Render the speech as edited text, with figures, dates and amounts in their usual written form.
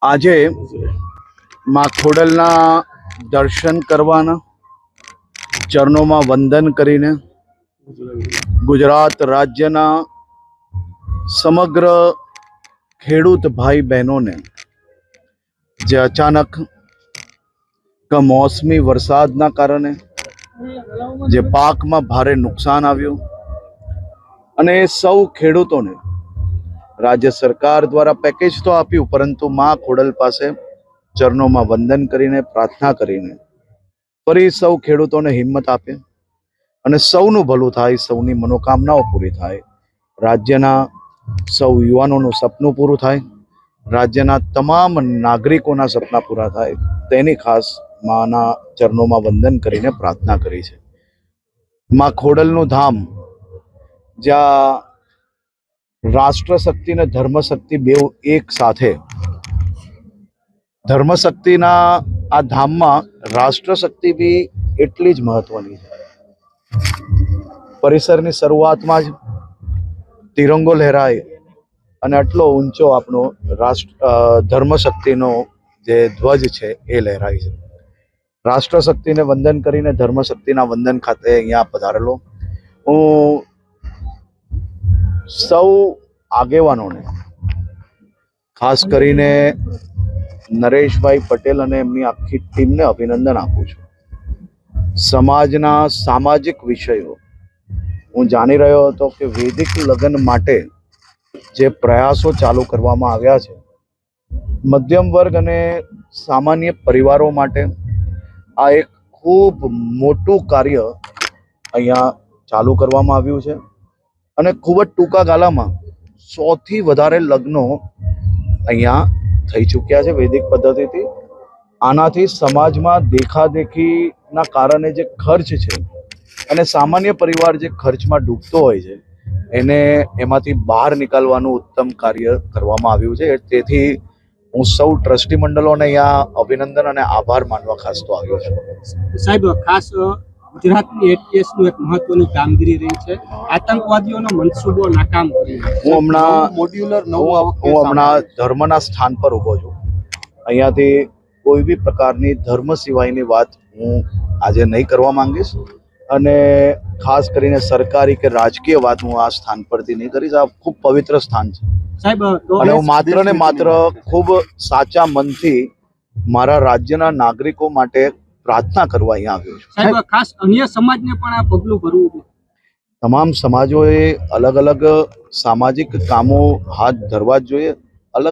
આજે માં ખોડલના દર્શન કરવાના, ચરણોમાં વંદન કરીને ગુજરાત રાજ્યના સમગ્ર ખેડૂત ભાઈ બહેનોને જે અચાનક કમોસમી વરસાદના કારણે જે પાકમાં ભારે નુકસાન આવ્યું અને સૌ ખેડૂતોને રાજ્ય સરકાર દ્વારા પેકેજ તો આપ્યું, પરંતુ માં ખોડલ પાસે ચરણોમાં વંદન કરીને પ્રાર્થના કરીને ફરી સૌ ખેડૂતોને હિંમત આપે અને સૌનું ભલું થાય, સૌની મનોકામનાઓ પૂરી થાય, રાજ્યના સૌ યુવાનોનું સપનું પૂરું થાય, રાજ્યના તમામ નાગરિકોના સપના પૂરા થાય, તેની ખાસ માના ચરણોમાં વંદન કરીને પ્રાર્થના કરી છે. માં ખોડલનું ધામ, જ્યાં રાષ્ટ્ર શક્તિ ને ધર્મ શક્તિ બેઉ એક સાથે, ધર્મ શક્તિના આ ધામમાં રાષ્ટ્ર શક્તિ બી એટલી જ મહત્વની છે. પરિસરની શરૂઆતમાં જ તિરંગો લહેરાય અને આટલો ઊંચો આપણો ધર્મ શક્તિનો જે ધ્વજ છે એ લહેરાય છે. રાષ્ટ્ર શક્તિને વંદન કરીને ધર્મ શક્તિના વંદન ખાતે અહીંયા પધારેલો હું સૌ આગેવાનોને, ખાસ કરીને નરેશભાઈ પટેલ અને એમની આખી ટીમને અભિનંદન આપું છું. સમાજના સામાજિક વિષયો હું જાણી રહ્યો હતો કે વૈદિક લગ્ન માટે જે પ્રયાસો ચાલુ કરવામાં આવ્યા છે, મધ્યમ વર્ગ અને સામાન્ય પરિવારો માટે આ એક ખૂબ મોટું કાર્ય અહીંયા ચાલુ કરવામાં આવ્યું છે અને ખૂબ જ ટૂંકા ગાળામાં 100થી વધારે લગ્નો અહીંયા થઈ ચૂક્યા છે વૈદિક પદ્ધતિથી. આનાથી સમાજમાં દેખાદેખીના કારણે જે ખર્ચ છે અને સામાન્ય પરિવાર જે ખર્ચમાં ડૂબતો હોય છે એને એમાંથી બહાર નીકળવાનું ઉત્તમ કાર્ય કરવામાં આવ્યું છે. તેથી હું સૌ ટ્રસ્ટી મંડળોને અહીંયા અભિનંદન અને આભાર માનવા ખાસ તો આવ્યો છું. સાહેબ, ખાસ ગુજરાતની એટીએસનું એક મહત્વની કામગીરી રહી છે, આતંકવાદીઓનો મનસૂબો નાકામ કર્યો. હું હમણાં ધર્મના સ્થાન પર ઊભો છું. અહીંયાથી કોઈ બી પ્રકારની ધર્મ સિવાયની વાત હું આજે નહીં કરવા માંગીશ અને ખાસ કરીને સરકારી કે રાજકીય વાત હું આ સ્થાન પરથી નહીં કરીશ. આ ખૂબ પવિત્ર સ્થાન છે સાહેબ, અને હું માત્ર ને માત્ર ખૂબ સાચા મનથી મારા રાજ્યના નાગરિકો માટે પ્રાર્થના કરવા અહીંયા આવ્યો છું. સાહેબ, ખાસ અન્ય સમાજને પણ આ પગલું ભરવું જોઈએ. તમામ સમાજોએ અલગ અલગ સામાજિક કામો હાથ ધરવા જ જોઈએ.